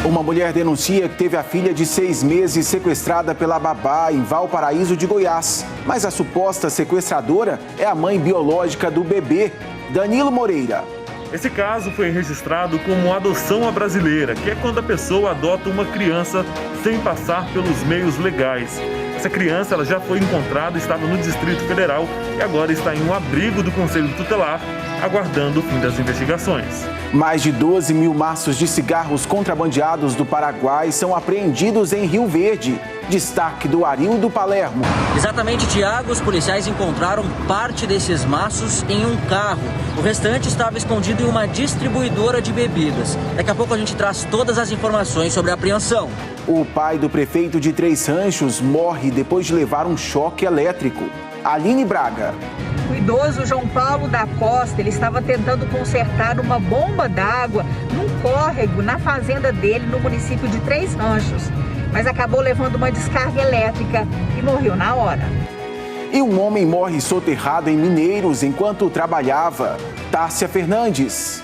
Uma mulher denuncia que teve a filha de 6 meses sequestrada pela babá em Valparaíso de Goiás. Mas a suposta sequestradora é a mãe biológica do bebê, Danilo Moreira. Esse caso foi registrado como adoção à brasileira, que é quando a pessoa adota uma criança sem passar pelos meios legais. Essa criança ela já foi encontrada, estava no Distrito Federal e agora está em um abrigo do Conselho Tutelar, aguardando o fim das investigações. Mais de 12 mil maços de cigarros contrabandeados do Paraguai são apreendidos em Rio Verde. Destaque do Arildo Palermo. Exatamente, Tiago, os policiais encontraram parte desses maços em um carro. O restante estava escondido em uma distribuidora de bebidas. Daqui a pouco a gente traz todas as informações sobre a apreensão. O pai do prefeito de Três Ranchos morre depois de levar um choque elétrico. Aline Braga. O idoso João Paulo da Costa, ele estava tentando consertar uma bomba d'água num córrego na fazenda dele no município de Três Ranchos, mas acabou levando uma descarga elétrica e morreu na hora. E um homem morre soterrado em Mineiros enquanto trabalhava. Tárcia Fernandes.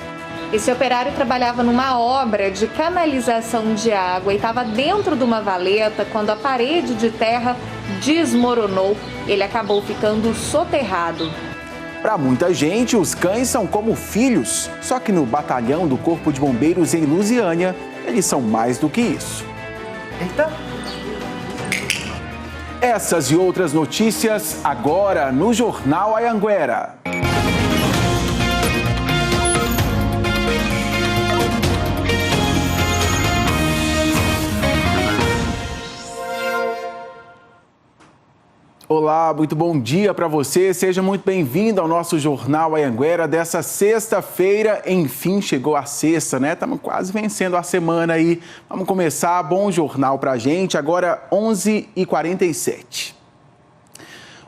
Esse operário trabalhava numa obra de canalização de água e estava dentro de uma valeta quando a parede de terra desmoronou. Ele acabou ficando soterrado. Para muita gente, os cães são como filhos. Só que no batalhão do Corpo de Bombeiros em Lusiânia, eles são mais do que isso. Eita! Essas e outras notícias agora no Jornal Anhanguera. Olá, muito bom dia para você. Seja muito bem-vindo ao nosso Jornal Anhanguera dessa sexta-feira. Enfim, chegou a sexta, né? Estamos quase vencendo a semana aí. Vamos começar. Bom jornal para a gente. Agora, 11h47.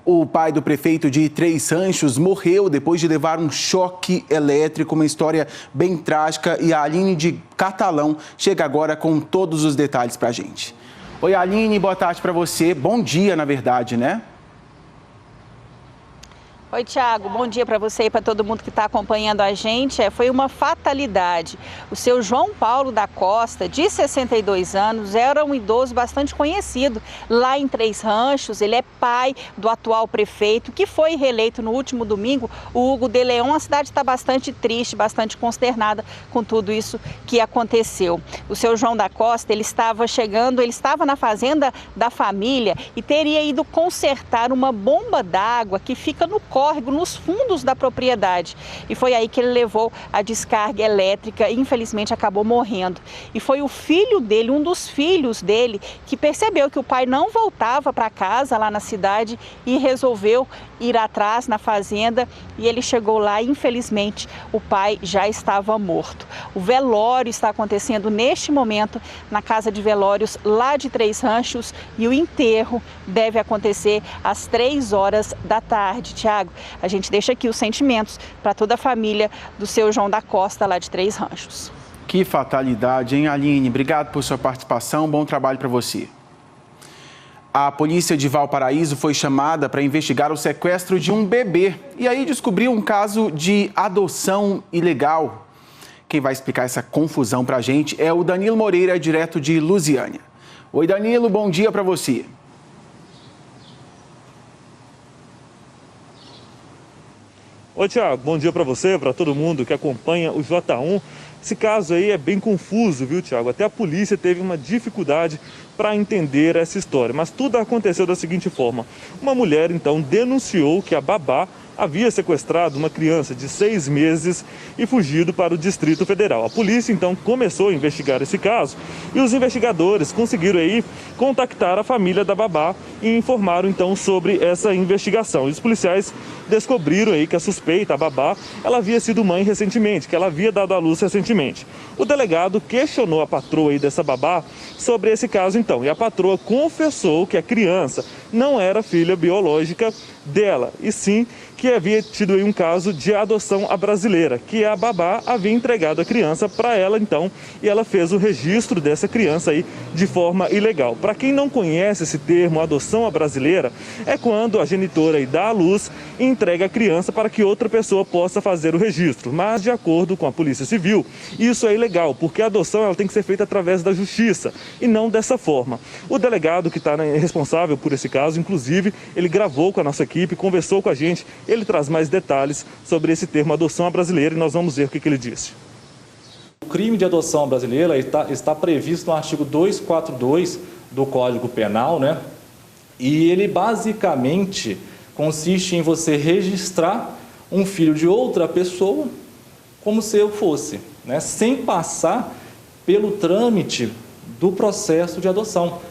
O pai do prefeito de Três Ranchos morreu depois de levar um choque elétrico, uma história bem trágica. E a Aline de Catalão chega agora com todos os detalhes para a gente. Oi, Aline, boa tarde para você. Bom dia, na verdade, né? Oi, Tiago, bom dia para você e para todo mundo que está acompanhando a gente. Foi uma fatalidade. O seu João Paulo da Costa, de 62 anos, era um idoso bastante conhecido lá em Três Ranchos. Ele é pai do atual prefeito, que foi reeleito no último domingo, o Hugo de Leon. A cidade está bastante triste, bastante consternada com tudo isso que aconteceu. O seu João da Costa, ele estava na fazenda da família e teria ido consertar uma bomba d'água que fica no córrego, nos fundos da propriedade. E foi aí que ele levou a descarga elétrica e infelizmente acabou morrendo. E foi o filho dele, um dos filhos dele, que percebeu que o pai não voltava para casa lá na cidade e resolveu ir atrás na fazenda, e ele chegou lá e infelizmente o pai já estava morto. O velório está acontecendo neste momento na casa de velórios lá de Três Ranchos e o enterro deve acontecer às 3 horas da tarde. Tiago, a gente deixa aqui os sentimentos para toda a família do seu João da Costa lá de Três Ranchos. Que fatalidade, hein, Aline? Obrigado por sua participação, bom trabalho para você. A polícia de Valparaíso foi chamada para investigar o sequestro de um bebê e aí descobriu um caso de adoção ilegal. Quem vai explicar essa confusão para a gente é o Danilo Moreira, direto de Lusiânia. Oi, Danilo, bom dia para você. Oi, Tiago, bom dia para você, para todo mundo que acompanha o J1. Esse caso aí é bem confuso, viu, Tiago? Até a polícia teve uma dificuldade para entender essa história. Mas tudo aconteceu da seguinte forma. Uma mulher, então, denunciou que a babá havia sequestrado uma criança de 6 meses e fugido para o Distrito Federal. A polícia, então, começou a investigar esse caso e os investigadores conseguiram aí contactar a família da babá e informaram, então, sobre essa investigação. E os policiais descobriram aí que a suspeita, a babá, ela havia sido mãe recentemente, que ela havia dado à luz recentemente. O delegado questionou a patroa aí dessa babá sobre esse caso, então, e a patroa confessou que a criança não era filha biológica dela, e sim que havia tido aí um caso de adoção à brasileira, que a babá havia entregado a criança para ela então, e ela fez o registro dessa criança aí de forma ilegal. Para quem não conhece esse termo, adoção à brasileira, é quando a genitora aí dá à luz e entrega a criança para que outra pessoa possa fazer o registro. Mas de acordo com a Polícia Civil, isso é ilegal, porque a adoção ela tem que ser feita através da justiça e não dessa forma. O delegado que está responsável por esse caso, inclusive, ele gravou com a nossa equipe, conversou com a gente. Ele traz mais detalhes sobre esse termo adoção à brasileira e nós vamos ver o que ele disse. O crime de adoção à brasileira está previsto no artigo 242 do Código Penal, né? E ele basicamente consiste em você registrar um filho de outra pessoa como se eu fosse, né? Sem passar pelo trâmite do processo de adoção.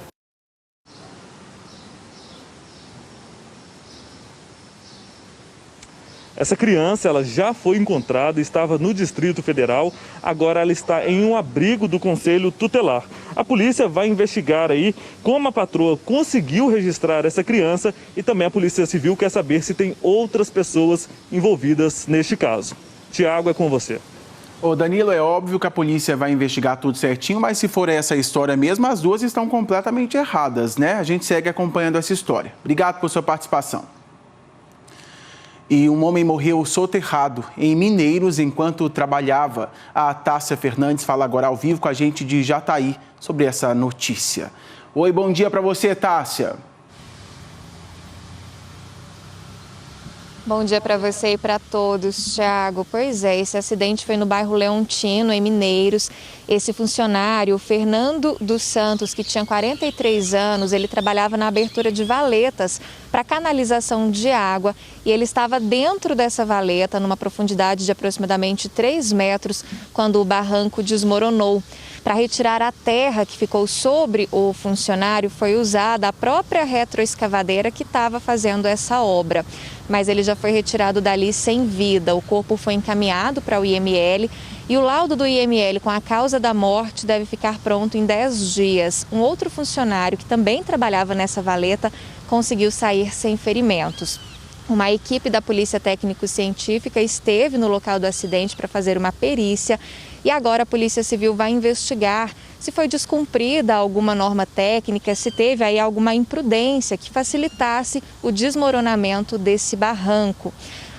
Essa criança ela já foi encontrada, estava no Distrito Federal, agora ela está em um abrigo do Conselho Tutelar. A polícia vai investigar aí como a patroa conseguiu registrar essa criança e também a Polícia Civil quer saber se tem outras pessoas envolvidas neste caso. Tiago, é com você. Ô Danilo, é óbvio que a polícia vai investigar tudo certinho, mas se for essa história mesmo, as duas estão completamente erradas, né? A gente segue acompanhando essa história. Obrigado por sua participação. E um homem morreu soterrado em Mineiros enquanto trabalhava. A Tássia Fernandes fala agora ao vivo com a gente de Jataí sobre essa notícia. Oi, bom dia para você, Tássia. Bom dia para você e para todos, Thiago. Pois é, esse acidente foi no bairro Leontino, em Mineiros. Esse funcionário, Fernando dos Santos, que tinha 43 anos, ele trabalhava na abertura de valetas para canalização de água e ele estava dentro dessa valeta, numa profundidade de aproximadamente 3 metros, quando o barranco desmoronou. Para retirar a terra que ficou sobre o funcionário, foi usada a própria retroescavadeira que estava fazendo essa obra. Mas ele já foi retirado dali sem vida. O corpo foi encaminhado para o IML e o laudo do IML com a causa da morte deve ficar pronto em 10 dias. Um outro funcionário que também trabalhava nessa valeta conseguiu sair sem ferimentos. Uma equipe da Polícia Técnico-Científica esteve no local do acidente para fazer uma perícia e agora a Polícia Civil vai investigar se foi descumprida alguma norma técnica, se teve aí alguma imprudência que facilitasse o desmoronamento desse barranco.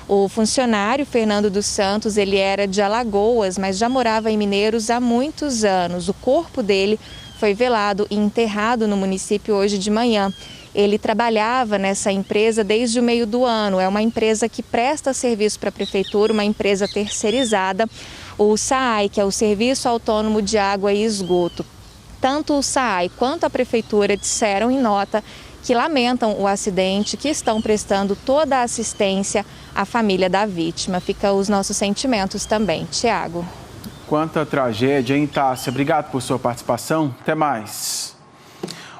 O funcionário Fernando dos Santos, ele era de Alagoas, mas já morava em Mineiros há muitos anos. O corpo dele foi velado e enterrado no município hoje de manhã. Ele trabalhava nessa empresa desde o meio do ano. É uma empresa que presta serviço para a prefeitura, uma empresa terceirizada, o SAAI, que é o Serviço Autônomo de Água e Esgoto. Tanto o SAAI quanto a prefeitura disseram em nota que lamentam o acidente, que estão prestando toda a assistência à família da vítima. Fica os nossos sentimentos também. Tiago. Quanta tragédia, hein, Tássia? Obrigado por sua participação. Até mais.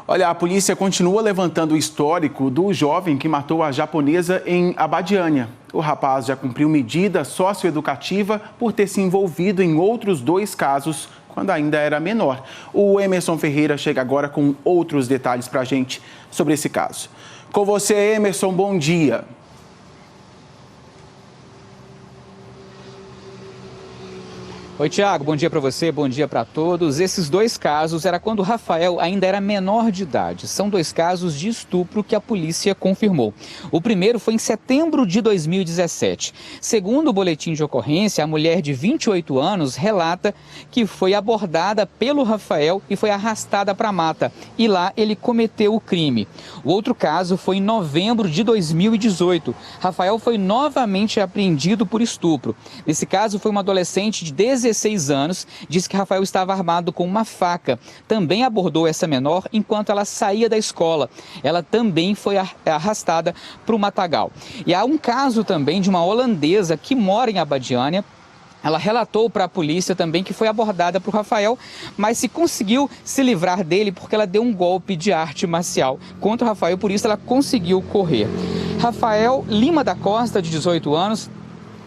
Olha, a polícia continua levantando o histórico do jovem que matou a japonesa em Abadiânia. O rapaz já cumpriu medida socioeducativa por ter se envolvido em outros 2 casos quando ainda era menor. O Emerson Ferreira chega agora com outros detalhes para a gente sobre esse caso. Com você, Emerson, bom dia. Oi, Tiago, bom dia para você, bom dia para todos. Esses 2 casos era quando o Rafael ainda era menor de idade. São 2 casos de estupro que a polícia confirmou. O primeiro foi em setembro de 2017. Segundo o boletim de ocorrência, a mulher de 28 anos relata que foi abordada pelo Rafael e foi arrastada para a mata. E lá ele cometeu o crime. O outro caso foi em novembro de 2018. Rafael foi novamente apreendido por estupro. Nesse caso foi uma adolescente de 16 anos, disse que Rafael estava armado com uma faca. Também abordou essa menor enquanto ela saía da escola. Ela também foi arrastada para o matagal. E há um caso também de uma holandesa que mora em Abadiânia. Ela relatou para a polícia também que foi abordada por Rafael, mas se conseguiu se livrar dele porque ela deu um golpe de arte marcial contra o Rafael, por isso ela conseguiu correr. Rafael Lima da Costa, de 18 anos,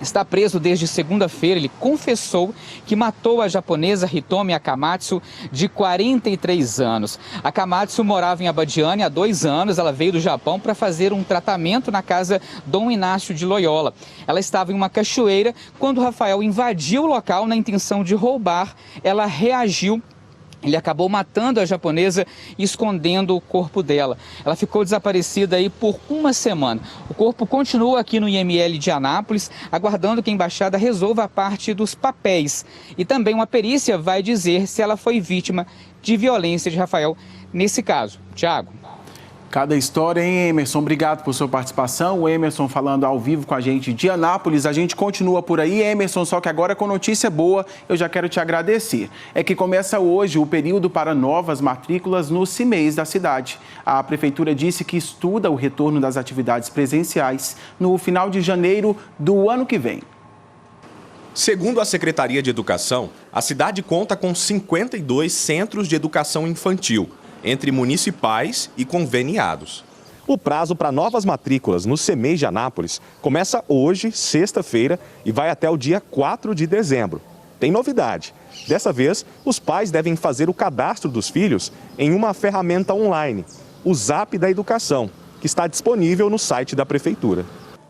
está preso desde segunda-feira. Ele confessou que matou a japonesa Hitomi Akamatsu, de 43 anos. A Akamatsu morava em Abadiane há 2 anos. Ela veio do Japão para fazer um tratamento na casa Dom Inácio de Loyola. Ela estava em uma cachoeira quando Rafael invadiu o local na intenção de roubar. Ela reagiu. Ele acabou matando a japonesa e escondendo o corpo dela. Ela ficou desaparecida aí por 1 semana. O corpo continua aqui no IML de Anápolis, aguardando que a embaixada resolva a parte dos papéis. E também uma perícia vai dizer se ela foi vítima de violência de Rafael nesse caso. Tiago. Cada história, hein, Emerson? Obrigado por sua participação. O Emerson falando ao vivo com a gente de Anápolis. A gente continua por aí, Emerson, só que agora com notícia boa, eu já quero te agradecer. É que começa hoje o período para novas matrículas no CIMEIs da cidade. A Prefeitura disse que estuda o retorno das atividades presenciais no final de janeiro do ano que vem. Segundo a Secretaria de Educação, a cidade conta com 52 centros de educação infantil, entre municipais e conveniados. O prazo para novas matrículas no CIMEIs de Anápolis começa hoje, sexta-feira, e vai até o dia 4 de dezembro. Tem novidade. Dessa vez, os pais devem fazer o cadastro dos filhos em uma ferramenta online, o Zap da Educação, que está disponível no site da Prefeitura.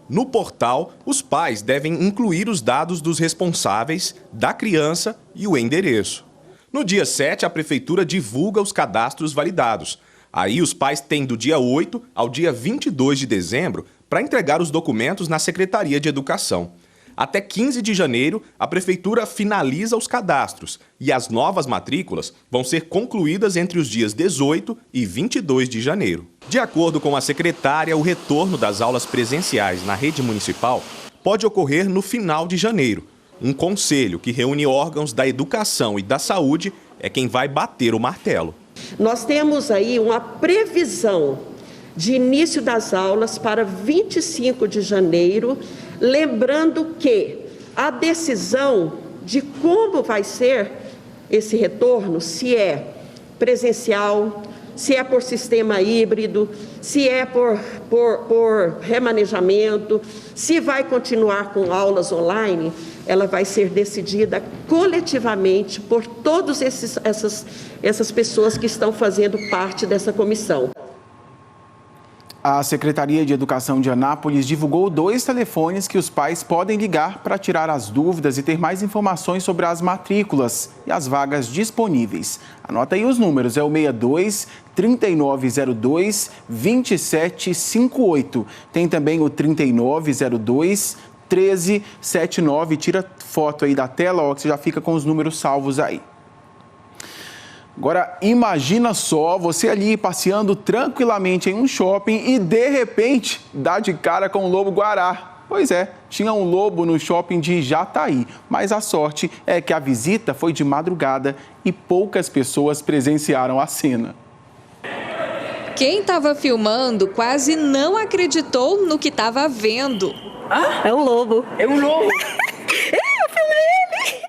No portal, os pais devem incluir os dados dos responsáveis, da criança e o endereço. No dia 7, a Prefeitura divulga os cadastros validados. Aí os pais têm do dia 8 ao dia 22 de dezembro para entregar os documentos na Secretaria de Educação. Até 15 de janeiro, a Prefeitura finaliza os cadastros e as novas matrículas vão ser concluídas entre os dias 18 e 22 de janeiro. De acordo com a secretária, o retorno das aulas presenciais na rede municipal pode ocorrer no final de janeiro. Um conselho que reúne órgãos da educação e da saúde é quem vai bater o martelo. Nós temos aí uma previsão de início das aulas para 25 de janeiro, lembrando que a decisão de como vai ser esse retorno, se é presencial, se é por sistema híbrido, se é por remanejamento, se vai continuar com aulas online, ela vai ser decidida coletivamente por todas essas pessoas que estão fazendo parte dessa comissão. A Secretaria de Educação de Anápolis divulgou 2 telefones que os pais podem ligar para tirar as dúvidas e ter mais informações sobre as matrículas e as vagas disponíveis. Anota aí os números, é o 62 3902 2758. Tem também o 3902 1379. Tira foto aí da tela, ó, que você já fica com os números salvos aí. Agora, imagina só você ali passeando tranquilamente em um shopping e, de repente, dá de cara com um lobo-guará. Pois é, tinha um lobo no shopping de Jataí, mas a sorte é que a visita foi de madrugada e poucas pessoas presenciaram a cena. Quem estava filmando quase não acreditou no que estava vendo. É um lobo. É um lobo.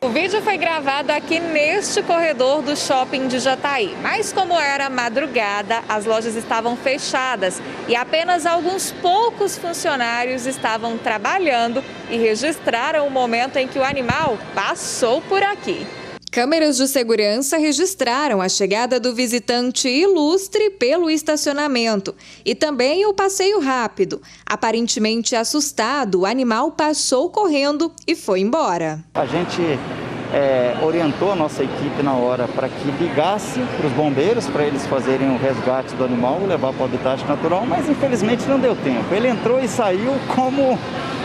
O vídeo foi gravado aqui neste corredor do shopping de Jataí, mas como era madrugada, as lojas estavam fechadas e apenas alguns poucos funcionários estavam trabalhando e registraram o momento em que o animal passou por aqui. Câmeras de segurança registraram a chegada do visitante ilustre pelo estacionamento e também o passeio rápido. Aparentemente assustado, o animal passou correndo e foi embora. A gente orientou a nossa equipe na hora para que ligasse para os bombeiros, para eles fazerem o resgate do animal e levar para o habitat natural, mas infelizmente não deu tempo. Ele entrou e saiu como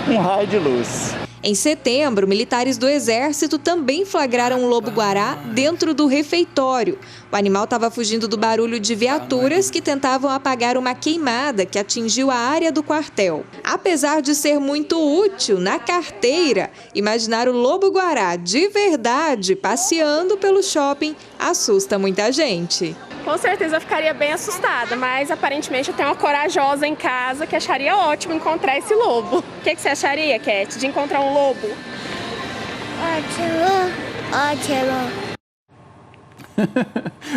um raio de luz. Em setembro, militares do Exército também flagraram um lobo-guará dentro do refeitório. O animal estava fugindo do barulho de viaturas que tentavam apagar uma queimada que atingiu a área do quartel. Apesar de ser muito útil na carteira, imaginar o lobo-guará de verdade passeando pelo shopping assusta muita gente. Com certeza eu ficaria bem assustada, mas aparentemente eu tenho uma corajosa em casa que acharia ótimo encontrar esse lobo. O que você acharia, Cat, de encontrar um lobo? Ótimo.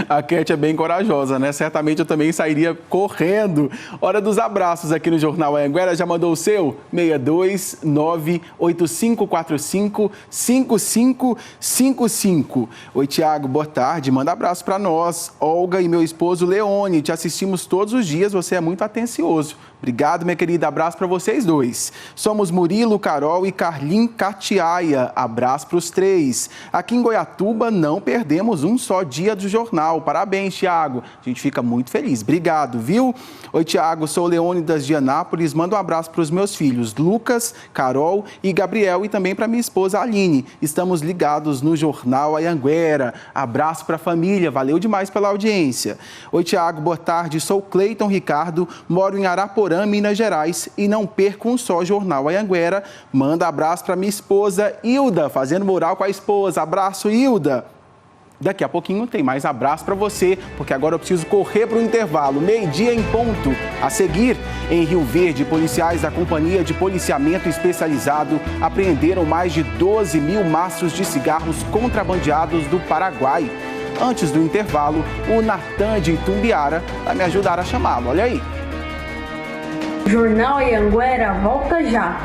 A Cat é bem corajosa, né? Certamente eu também sairia correndo. Hora dos abraços aqui no Jornal Anhanguera. Já mandou o seu? 62985455555. Oi, Tiago, boa tarde. Manda abraço para nós. Olga e meu esposo Leone. Te assistimos todos os dias. Você é muito atencioso. Obrigado, minha querida. Abraço para vocês dois. Somos Murilo, Carol e Carlin Catiaia. Abraço para os três. Aqui em Goiatuba não perdemos um só dia do jornal. Parabéns, Tiago. A gente fica muito feliz. Obrigado, viu? Oi, Tiago. Sou Leônidas de Anápolis. Mando um abraço para os meus filhos, Lucas, Carol e Gabriel, e também para minha esposa Aline. Estamos ligados no Jornal Anhanguera. Abraço para a família. Valeu demais pela audiência. Oi, Tiago. Boa tarde. Sou Cleiton Ricardo. Moro em Araporã, Minas Gerais, e não perco um só Jornal Anhanguera. Manda abraço para minha esposa Hilda, fazendo moral com a esposa. Abraço, Hilda. Daqui a pouquinho tem mais abraço para você, porque agora eu preciso correr para o intervalo. 12:00 em ponto. A seguir, em Rio Verde, policiais da Companhia de Policiamento Especializado apreenderam mais de 12 mil maços de cigarros contrabandeados do Paraguai. Antes do intervalo, o Natan de Itumbiara vai me ajudar a chamá-lo. Olha aí. Jornal Anhanguera volta já.